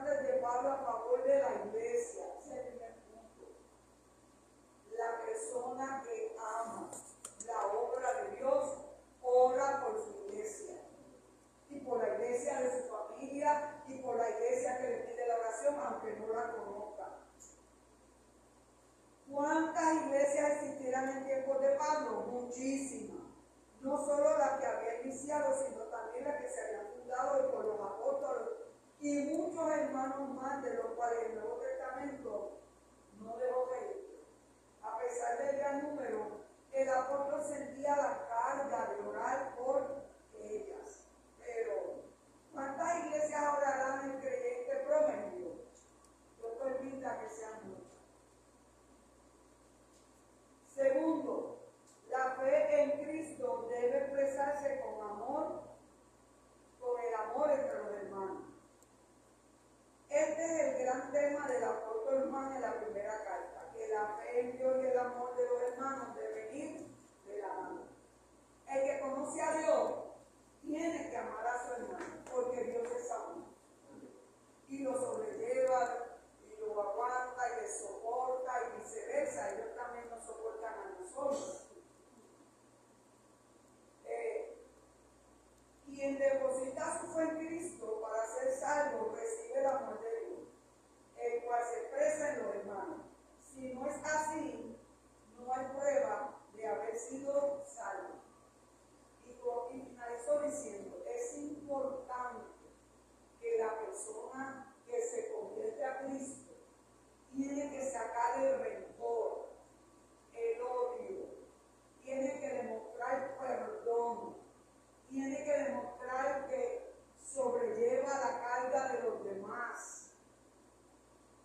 importantes de Pablo a favor de la iglesia. Ese es el primer punto. La persona que ama la obra de Dios ora por su iglesia y por la iglesia de su familia y por la iglesia que le pide la oración, aunque no la conozca. ¿Cuántas iglesias existirán en tiempos de Pablo? Muchísimas. No solo las que había iniciado, sino también las que se habían fundado por los apóstoles y muchos hermanos más, de los cuales el Nuevo Testamento no dejó registro. A pesar del gran número, el apóstol sentía la carga de orar por ellas. Pero, ¿cuántas iglesias orarán el creyente promedio? Dios permita que sean muchas. Segundo, la fe en Cristo debe expresarse con amor, con el amor entre los hermanos. Este es el gran tema del apóstol Juan en la primera carta, que la fe en Dios y el amor de los hermanos deben ir de la mano. El que conoce a Dios tiene que amar a su hermano, porque Dios es amor. Y lo sobrelleva, y lo aguanta, y le soporta, y viceversa. Ellos también nos soportan a nosotros. Quien deposita su fe en Cristo para ser salvo recibe el amor de Dios, el cual se expresa en los hermanos. Si no es así, no hay prueba de haber sido salvo. Y finalizó diciendo, es importante que la persona que se convierte a Cristo tiene que sacar el rencor, el odio, tiene que demostrar perdón, tiene que demostrar que sobrelleva la carga de los demás,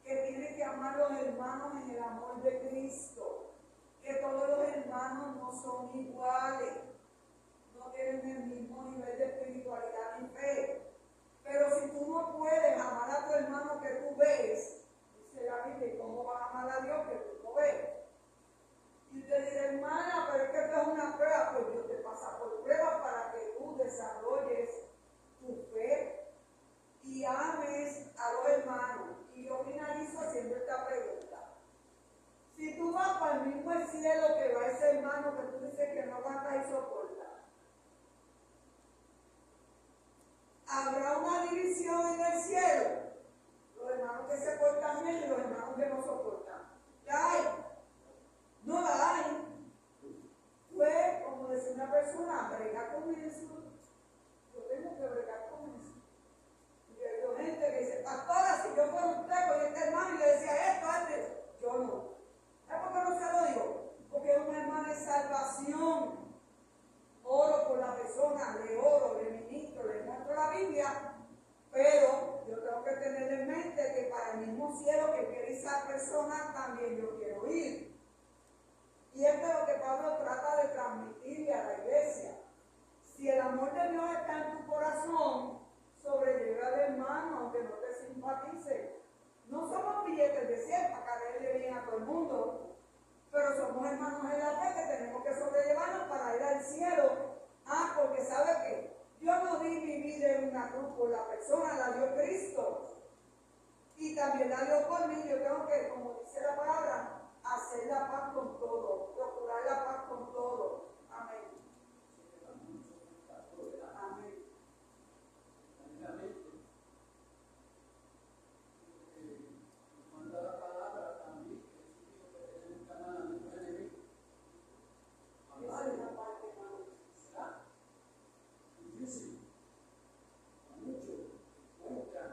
que tiene que amar a los hermanos en el amor de Cristo, que todos los hermanos no son iguales, no tienen el mismo nivel de espiritualidad ni fe. Pero si tú no puedes amar a tu hermano que tú ves, dice la Biblia, ¿cómo vas a amar a Dios que tú no ves? Y usted dirá, hermana, pero es que esto es una prueba. Pues Dios te pasa por pruebas para que tú desarrolles tu fe y ames a los hermanos. Y yo finalizo haciendo esta pregunta. Si tú vas para el mismo cielo que va ese hermano que tú dices que no aguanta y soporta, ¿habrá una división en el cielo? Los hermanos que se portan bien y los hermanos que no soportan. ¿La hay? No la hay. Pues, como decía una persona, brega con eso. Yo tengo que bregar con eso. Y yo he oído gente que dice, pastora, si yo fuera usted con este hermano y le decía esto antes, yo no. ¿Sabes por qué no se lo digo? Porque es un hermano de salvación. Oro por la persona, le oro, le ministro, le muestro la Biblia, pero yo tengo que tener en mente que para el mismo cielo que quiere esa persona también yo quiero ir. Y esto es lo que Pablo trata de transmitirle a la iglesia. Si el amor de Dios está en tu corazón, sobrelleva al hermano aunque no te simpatice. No somos billetes de 100 para caerle bien a todo el mundo, pero somos hermanos en la fe que tenemos que sobrellevarnos para ir al cielo. Porque ¿sabe qué? Yo no di mi vida en una cruz por la persona, la dio Cristo. Y también la dio por mí. Yo tengo que, como dice la palabra, hacer la paz con todo, procurar la paz con todo. Amén. Amén. Manda la palabra también, que tenemos un canal a nuestro enemigo. Esa es la parte más Difícil, a muchos, buscan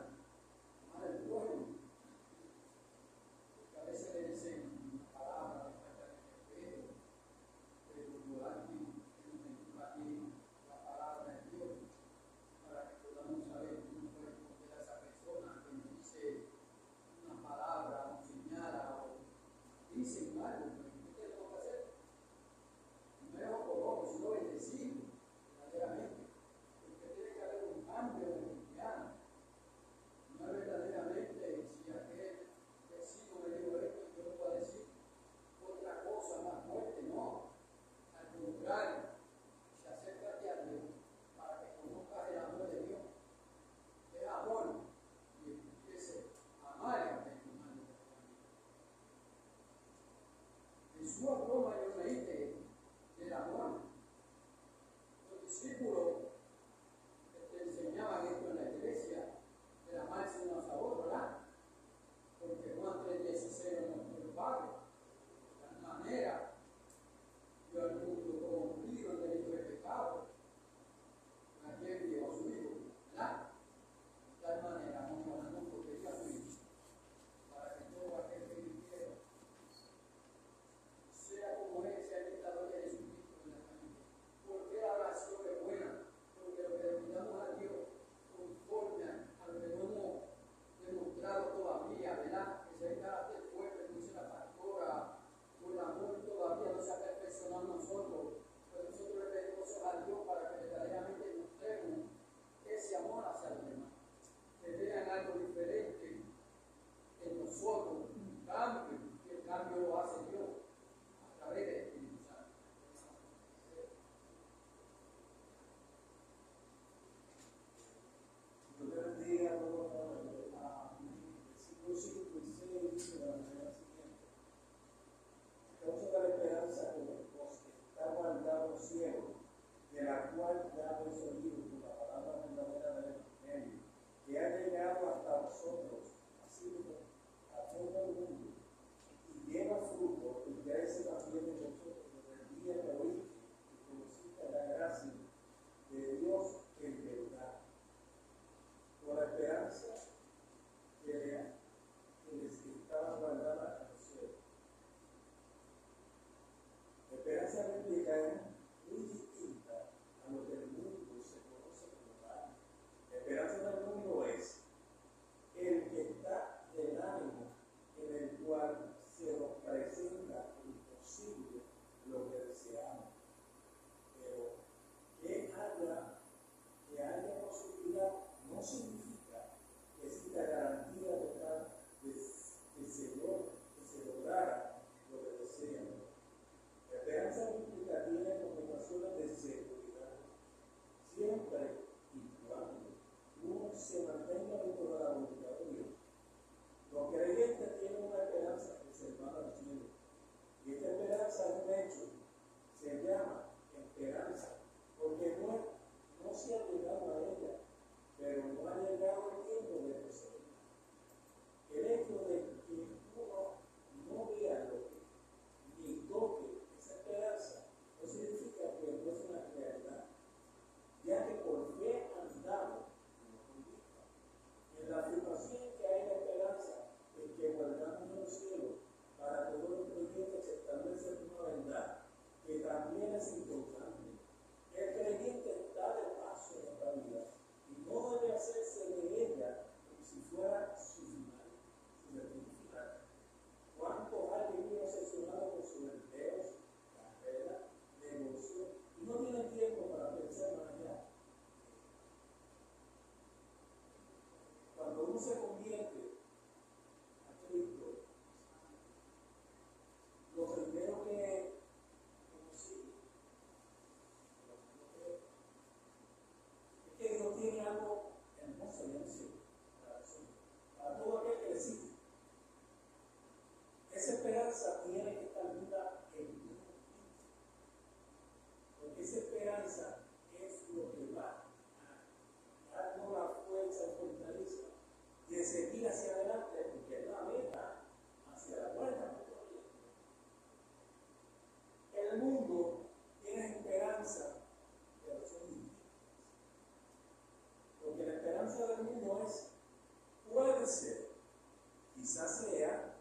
quizás sea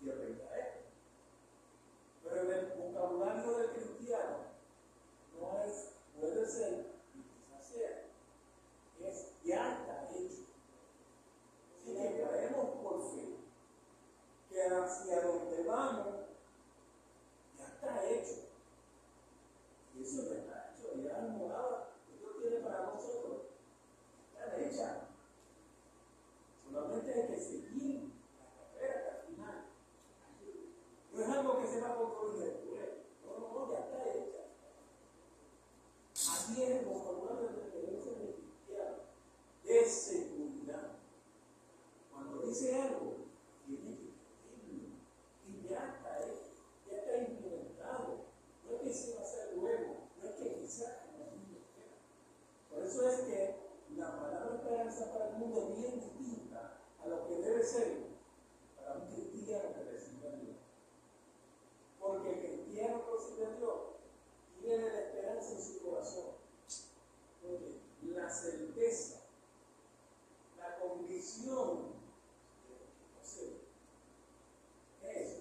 que aprenda esto. Pero en el vocabulario del cristiano no es, puede ser, y quizás sea, es ya está hecho. Así que creemos por fe que hacia donde vamos ya está hecho. Y eso ya está hecho, ya la morada que Dios tiene para nosotros está hecha. Solamente hay que seguir la carrera hasta el final. No es algo que se va a construir después. No, ya está hecha. Así es el vocabulario de que debe ser cristiano. Es seguridad. Cuando dice algo, tiene que decirlo. Y ya está hecho, ya está implementado. No es que se va a hacer luego, no es que quizás en el mundo espera. Por eso es que la palabra esperanza para el mundo es bien distinta a lo que debe ser para un cristiano que recibe a Dios. Porque el cristiano que recibe a Dios tiene la esperanza en su corazón. Porque la certeza, la convicción de lo que posee, eso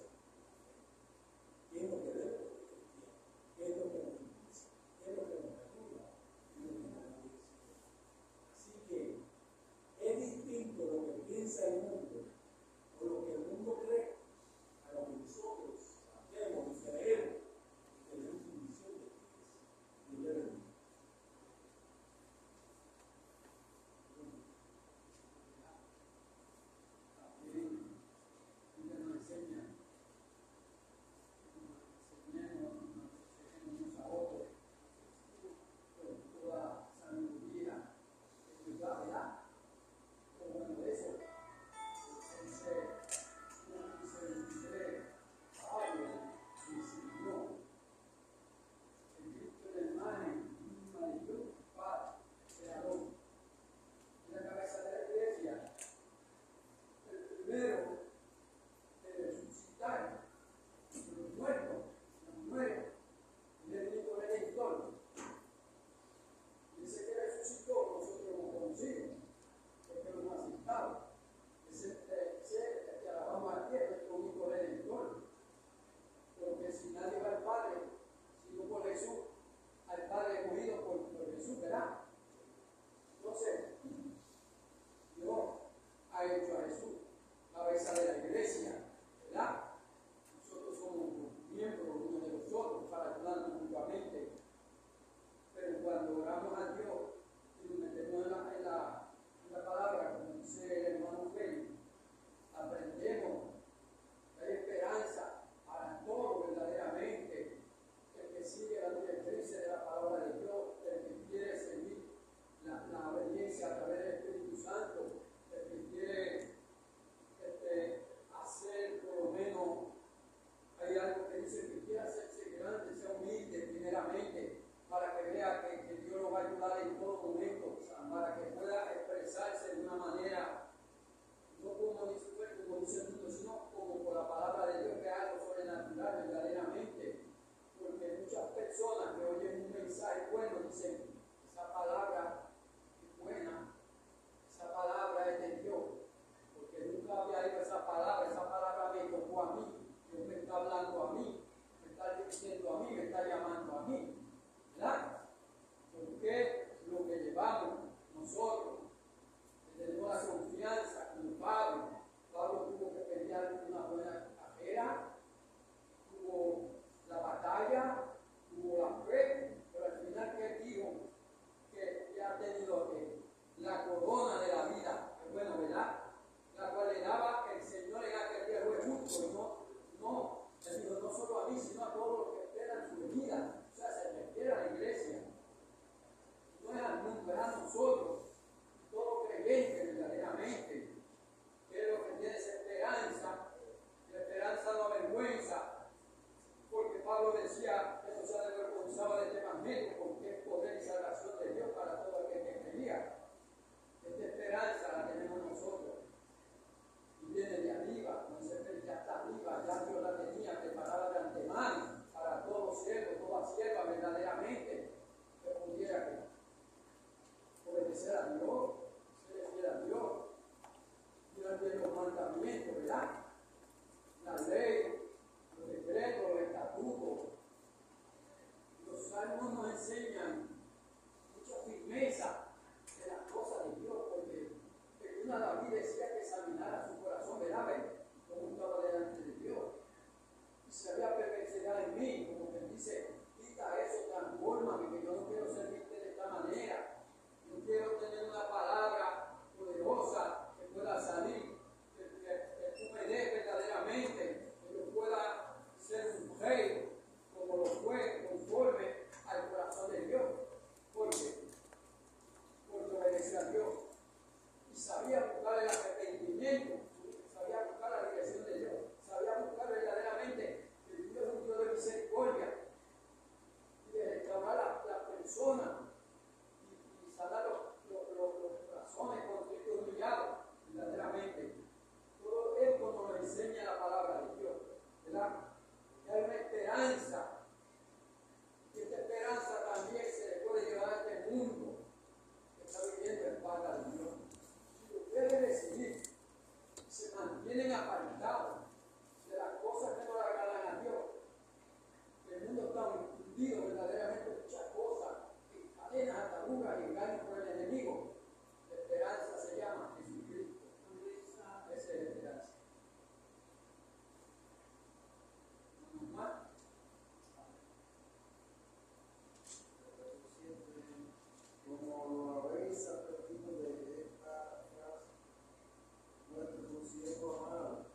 es lo que debe ser cristiano, es lo que nos impulsa, es lo que nos ayuda, es lo que nos dice. Así que es distinto lo que piensa el mundo o lo que el mundo cree a lo que nosotros sabemos y creemos y tenemos convicción de que es. Dios le bendiga. Menos examinara su corazón, verá, cómo estaba delante de Dios. Y si había perversidad en mí, como que dice, quita eso, transfórmame, que yo no quiero servirte de esta manera. Yo quiero tener una palabra poderosa que pueda salir, que tú me des verdaderamente, que yo pueda ser un rey como lo fue, conforme al corazón de Dios. ¿Por qué? Porque obedecía a Dios y sabía buscar el arrepentimiento, sabía buscar la dirección de Dios, sabía buscar verdaderamente que Dios es un Dios de misericordia y de restaurar la persona y sanar los corazones contritos y humillados verdaderamente. Todo esto nos lo enseña la palabra de Dios, ¿verdad? Que hay una esperanza, y esta esperanza también se le puede llevar a este mundo que está viviendo en falta de Dios. Si ustedes deciden, se mantienen apartados de las cosas que no le agradan a Dios, el mundo está hundido verdaderamente en muchas cosas, en cadenas, ataduras y engaños por el enemigo. La esperanza se llama Jesucristo. Esa es la esperanza. ¿No más? Como lo habéis aprendido de esta frase, nuestro siervo amado,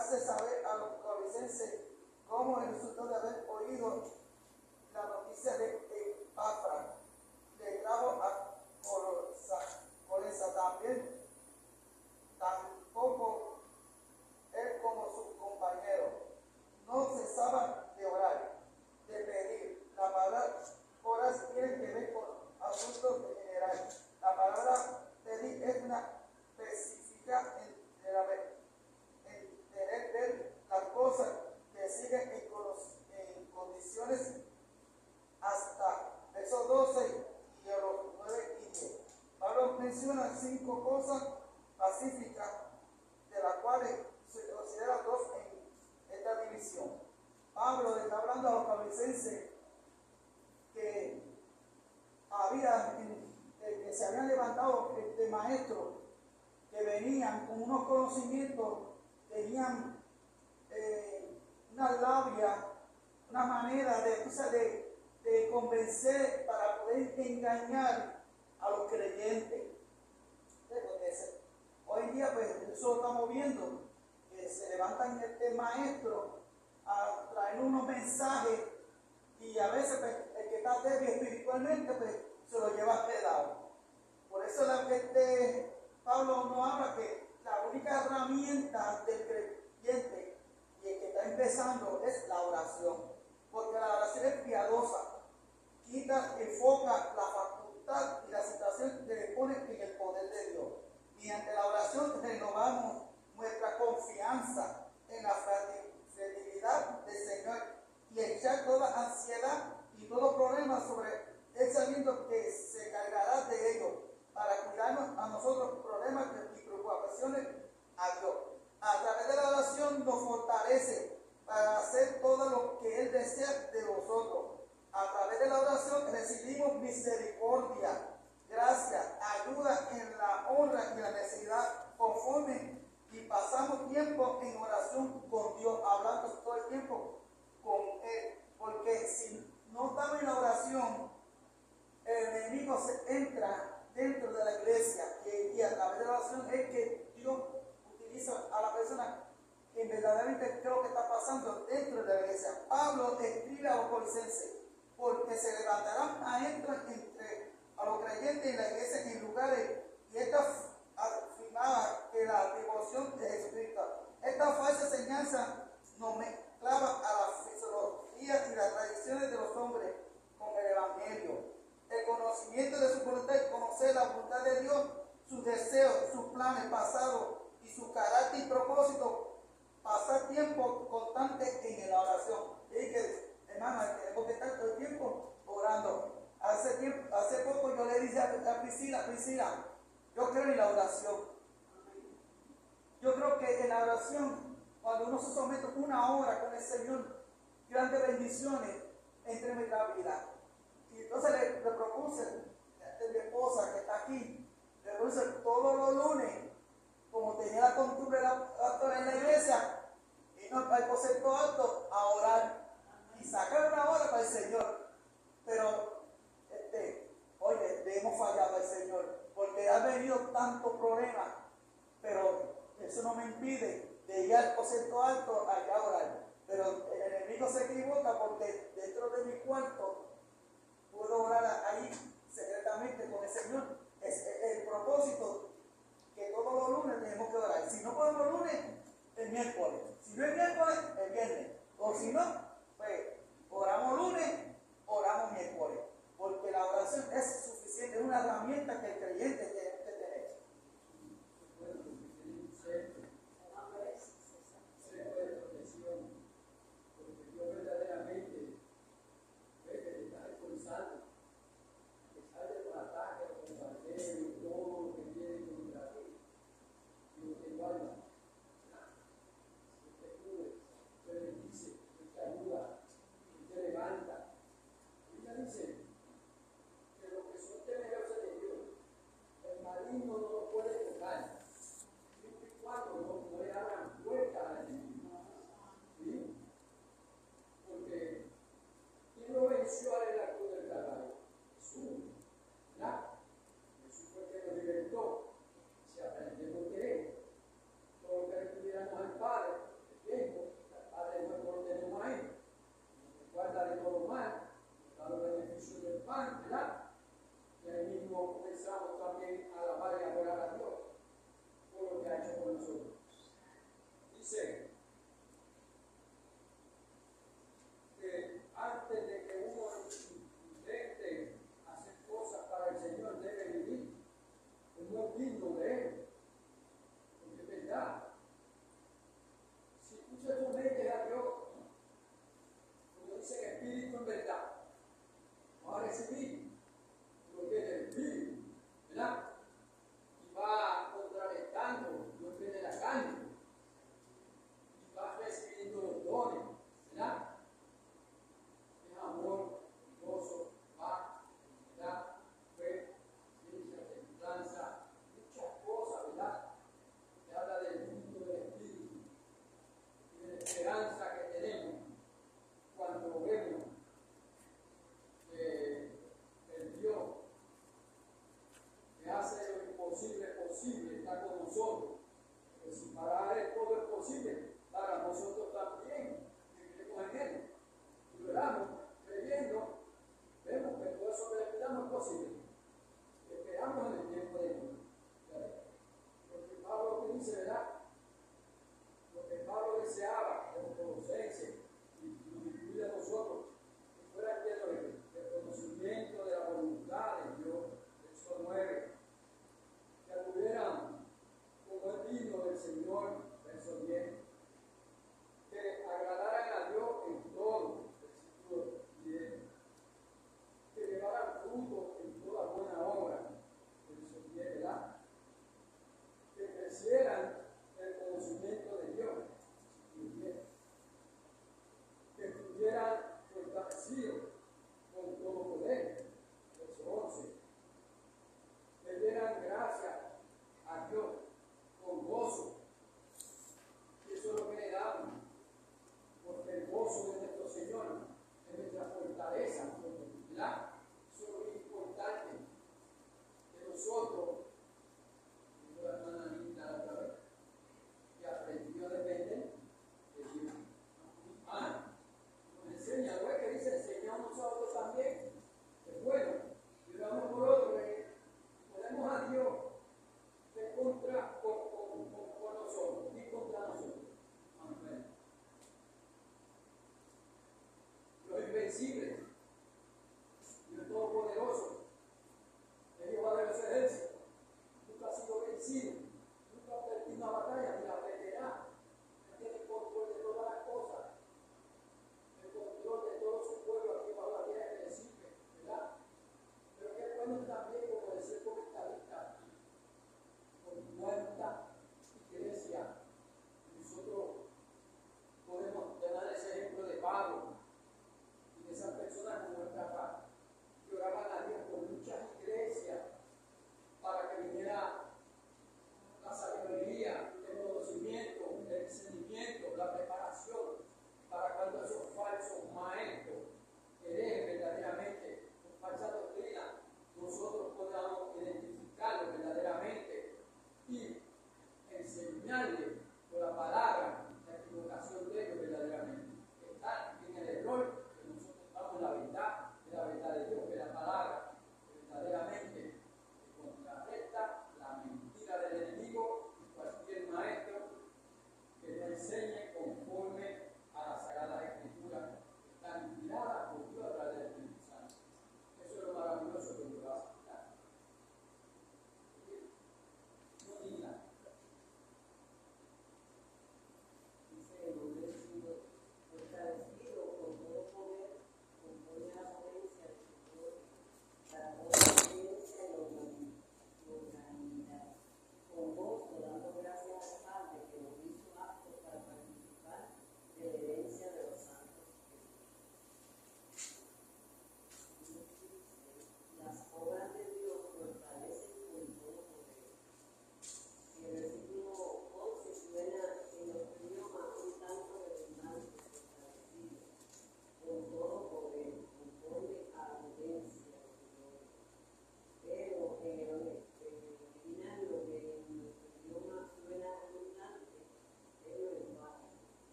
hace saber a los colosenses cómo el resultado de haber oído la noticia de Epafra le trajo a Colesa también. Tampoco él como sus compañeros no cesaban de orar, de pedir. La palabra orar tiene que ver con asuntos en general. La palabra pedir es una específica en tener ver las cosas que siguen en condiciones hasta versos 12 y a los 9 y 10. Pablo menciona 5 cosas pacíficas, de las cuales se considera 2 en esta división. Pablo está hablando a los colosenses que se habían levantado de maestros que venían con unos conocimientos, tenían una labia, una manera de convencer para poder engañar a los creyentes. Hoy en día, pues, eso lo estamos viendo, que se levantan maestros a traer unos mensajes y a veces, pues, el que está débil espiritualmente, pues, se lo lleva pedado. Por eso Pablo no habla que la única herramienta del creyente y el que está empezando es la oración, porque la oración es piadosa, enfoca la facultad y la situación que le pone en el poder de Dios. Mediante la oración renovamos nuestra confianza en la fragilidad del Señor y echar toda ansiedad y todo problema sobre Él, sabiendo que se cargará de ellos para cuidarnos a nosotros problemas y preocupaciones a Dios. A través de la oración nos fortalece para hacer todo lo que Él desea de nosotros. A través de la oración recibimos misericordia, gracia, ayuda en la honra y la necesidad conforme, y pasamos tiempo en oración con Dios, hablando todo el tiempo con Él. Porque si no estamos en la oración, el enemigo se entra dentro de la iglesia y a través de la oración es que Dios utiliza a la persona que verdaderamente creo que está pasando dentro de la iglesia. Pablo escribe a los colosenses: porque se levantarán maestros entre a los creyentes en la iglesia en lugares, y esta afirmaba que la devoción de Jesucristo. Esta falsa enseñanza nos mezclaba a la filosofía y las tradiciones de los hombres con el evangelio. El conocimiento de su voluntad, conocer la voluntad de Dios, sus deseos, sus planes pasados y su carácter y propósito. Pasar tiempo constante en la oración. Y que, hermano, tenemos que estar todo el tiempo orando. Hace poco yo le dije a Priscila, yo creo en la oración. Yo creo que en la oración, cuando uno se somete 1 hora con el Señor, grandes bendiciones entre nuestra vida. Y entonces le propuse a mi esposa que está aquí, le propuse todos los lunes, como tenía la costumbre de la pastora en la iglesia, y no al concepto alto, a orar y sacar 1 hora para el Señor. Pero, oye, le hemos fallado al Señor, porque ha venido tantos problemas, pero eso no me impide de ir al concepto alto allá a orar. Pero el enemigo se equivoca, porque dentro de mi cuarto puedo orar ahí secretamente con el Señor. Es el propósito que todos los lunes tenemos que orar. Si no podemos el lunes, el miércoles. Si no es miércoles, el viernes. O si no, pues oramos lunes, oramos miércoles. Porque la oración es suficiente, es una herramienta que el creyente tiene que tener. Porque Dios verdaderamente te está expulsando, te sale con ataques, con bombardeos y todo lo que viene contra ti. Y no te guarda. Te cubre, te bendice, te ayuda, te levanta. Ella dice que los que son temerosos de Dios dice que antes de que uno intente hacer cosas para el Señor, debe vivir como es digno de Él. Porque es verdad, si tú se sometes a Dios, como dice el Espíritu en verdad, vas a recibir lo que es el Espíritu, ¿verdad? Y va contrarrestando lo que es de la carne, y vas recibiendo los dones, ¿verdad? Es amor, gozo, paz, ¿verdad? Fe, ciencia, templanza, muchas cosas, ¿verdad? Que habla del mundo del Espíritu y de la esperanza que tenemos cuando vemos que el Dios que hace lo imposible posible está con nosotros. Que si para Él todo es posible, para nosotros también, que creemos en Él. Y oramos, creyendo, vemos que todo eso que le pidamos es posible. Esperamos en el tiempo de Dios. Porque Pablo que dice, ¿verdad? Lo que Pablo deseaba de los colosenses y nos incluye a nosotros, que fuera lleno de conocimiento de la voluntad de Dios, Éxodo 9, que anduvieran como es digno del Señor,